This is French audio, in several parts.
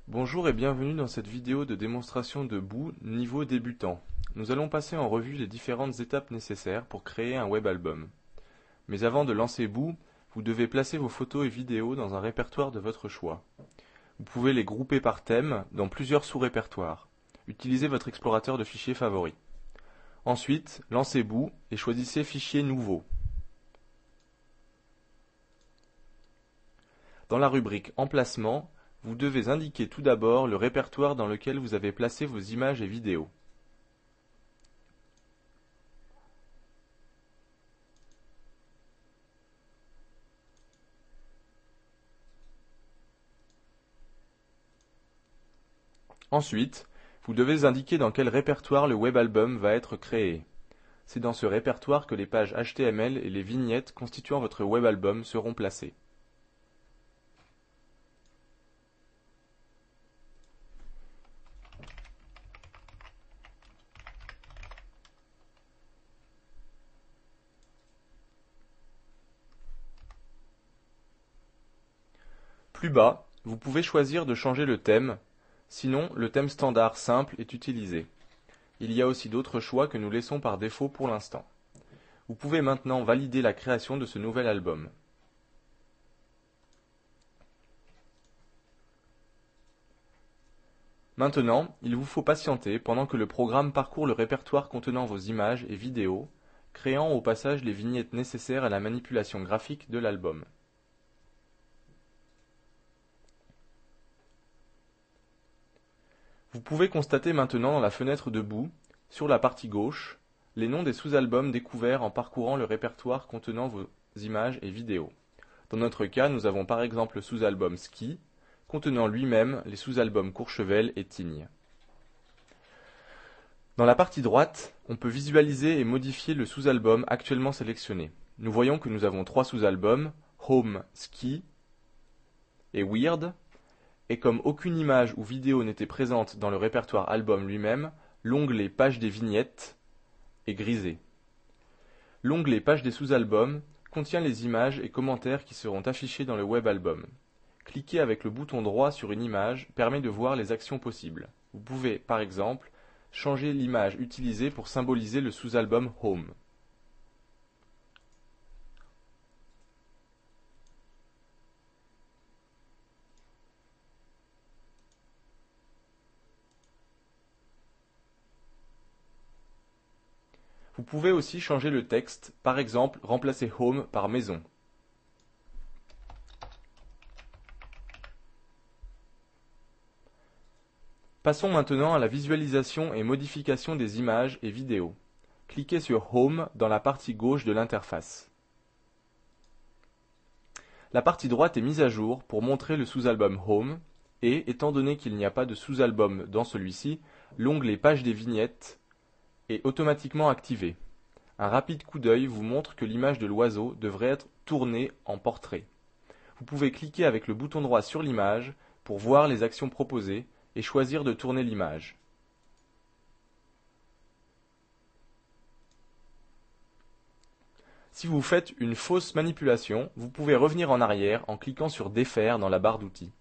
Bonjour et bienvenue dans cette vidéo de démonstration de Boo niveau débutant. Nous allons passer en revue les différentes étapes nécessaires pour créer un web album. Mais avant de lancer Boo, vous devez placer vos photos et vidéos dans un répertoire de votre choix. Vous pouvez les grouper par thème dans plusieurs sous-répertoires. Utilisez votre explorateur de fichiers favori. Ensuite, lancez Boo et choisissez Fichier nouveau. Dans la rubrique Emplacement, vous devez indiquer tout d'abord le répertoire dans lequel vous avez placé vos images et vidéos. Ensuite, vous devez indiquer dans quel répertoire le web album va être créé. C'est dans ce répertoire que les pages HTML et les vignettes constituant votre web album seront placées. Plus bas, vous pouvez choisir de changer le thème, sinon le thème standard simple est utilisé. Il y a aussi d'autres choix que nous laissons par défaut pour l'instant. Vous pouvez maintenant valider la création de ce nouvel album. Maintenant, il vous faut patienter pendant que le programme parcourt le répertoire contenant vos images et vidéos, créant au passage les vignettes nécessaires à la manipulation graphique de l'album. Vous pouvez constater maintenant dans la fenêtre de Boo, sur la partie gauche, les noms des sous-albums découverts en parcourant le répertoire contenant vos images et vidéos. Dans notre cas, nous avons par exemple le sous-album Ski, contenant lui-même les sous-albums Courchevel et Tignes. Dans la partie droite, on peut visualiser et modifier le sous-album actuellement sélectionné. Nous voyons que nous avons trois sous-albums, Home, Ski et Weird, et comme aucune image ou vidéo n'était présente dans le répertoire album lui-même, l'onglet Page des vignettes est grisé. L'onglet Page des sous-albums contient les images et commentaires qui seront affichés dans le web album. Cliquer avec le bouton droit sur une image permet de voir les actions possibles. Vous pouvez, par exemple, changer l'image utilisée pour symboliser le sous-album Home. Vous pouvez aussi changer le texte, par exemple remplacer Home par Maison. Passons maintenant à la visualisation et modification des images et vidéos. Cliquez sur Home dans la partie gauche de l'interface. La partie droite est mise à jour pour montrer le sous-album Home et, étant donné qu'il n'y a pas de sous-album dans celui-ci, l'onglet Page des vignettes est automatiquement activé. Un rapide coup d'œil vous montre que l'image de l'oiseau devrait être tournée en portrait. Vous pouvez cliquer avec le bouton droit sur l'image pour voir les actions proposées et choisir de tourner l'image. Si vous faites une fausse manipulation, vous pouvez revenir en arrière en cliquant sur Défaire dans la barre d'outils.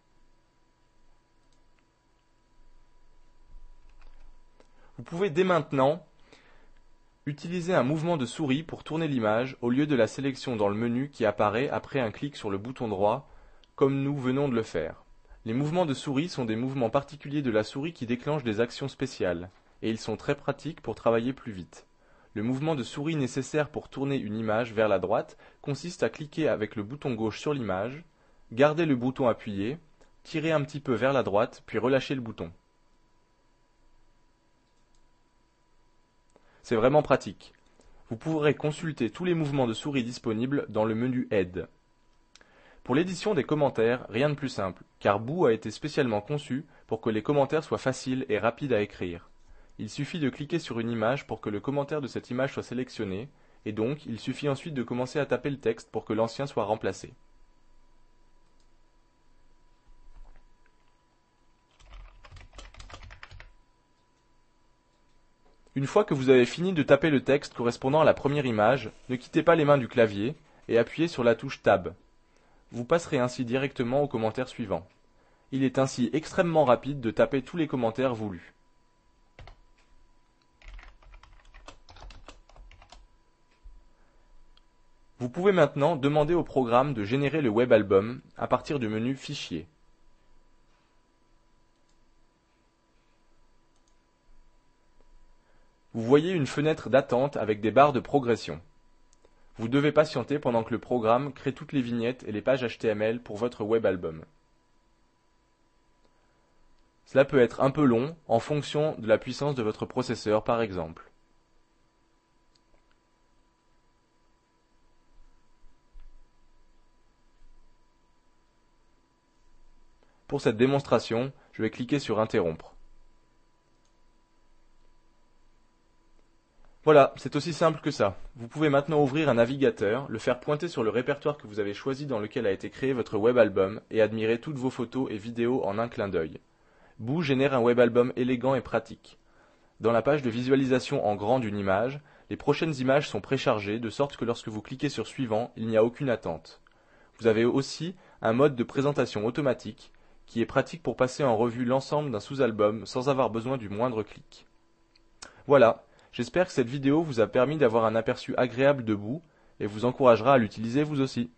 Vous pouvez dès maintenant utiliser un mouvement de souris pour tourner l'image au lieu de la sélection dans le menu qui apparaît après un clic sur le bouton droit, comme nous venons de le faire. Les mouvements de souris sont des mouvements particuliers de la souris qui déclenchent des actions spéciales, et ils sont très pratiques pour travailler plus vite. Le mouvement de souris nécessaire pour tourner une image vers la droite consiste à cliquer avec le bouton gauche sur l'image, garder le bouton appuyé, tirer un petit peu vers la droite, puis relâcher le bouton. C'est vraiment pratique. Vous pourrez consulter tous les mouvements de souris disponibles dans le menu Aide. Pour l'édition des commentaires, rien de plus simple, car Boo a été spécialement conçu pour que les commentaires soient faciles et rapides à écrire. Il suffit de cliquer sur une image pour que le commentaire de cette image soit sélectionné, et donc il suffit ensuite de commencer à taper le texte pour que l'ancien soit remplacé. Une fois que vous avez fini de taper le texte correspondant à la première image, ne quittez pas les mains du clavier et appuyez sur la touche Tab. Vous passerez ainsi directement au commentaire suivant. Il est ainsi extrêmement rapide de taper tous les commentaires voulus. Vous pouvez maintenant demander au programme de générer le web album à partir du menu Fichier. Vous voyez une fenêtre d'attente avec des barres de progression. Vous devez patienter pendant que le programme crée toutes les vignettes et les pages HTML pour votre web album. Cela peut être un peu long en fonction de la puissance de votre processeur par exemple. Pour cette démonstration, je vais cliquer sur Interrompre. Voilà, c'est aussi simple que ça. Vous pouvez maintenant ouvrir un navigateur, le faire pointer sur le répertoire que vous avez choisi dans lequel a été créé votre web album et admirer toutes vos photos et vidéos en un clin d'œil. Boo génère un web album élégant et pratique. Dans la page de visualisation en grand d'une image, les prochaines images sont préchargées de sorte que lorsque vous cliquez sur Suivant, il n'y a aucune attente. Vous avez aussi un mode de présentation automatique qui est pratique pour passer en revue l'ensemble d'un sous-album sans avoir besoin du moindre clic. Voilà, j'espère que cette vidéo vous a permis d'avoir un aperçu agréable de Boo et vous encouragera à l'utiliser vous aussi.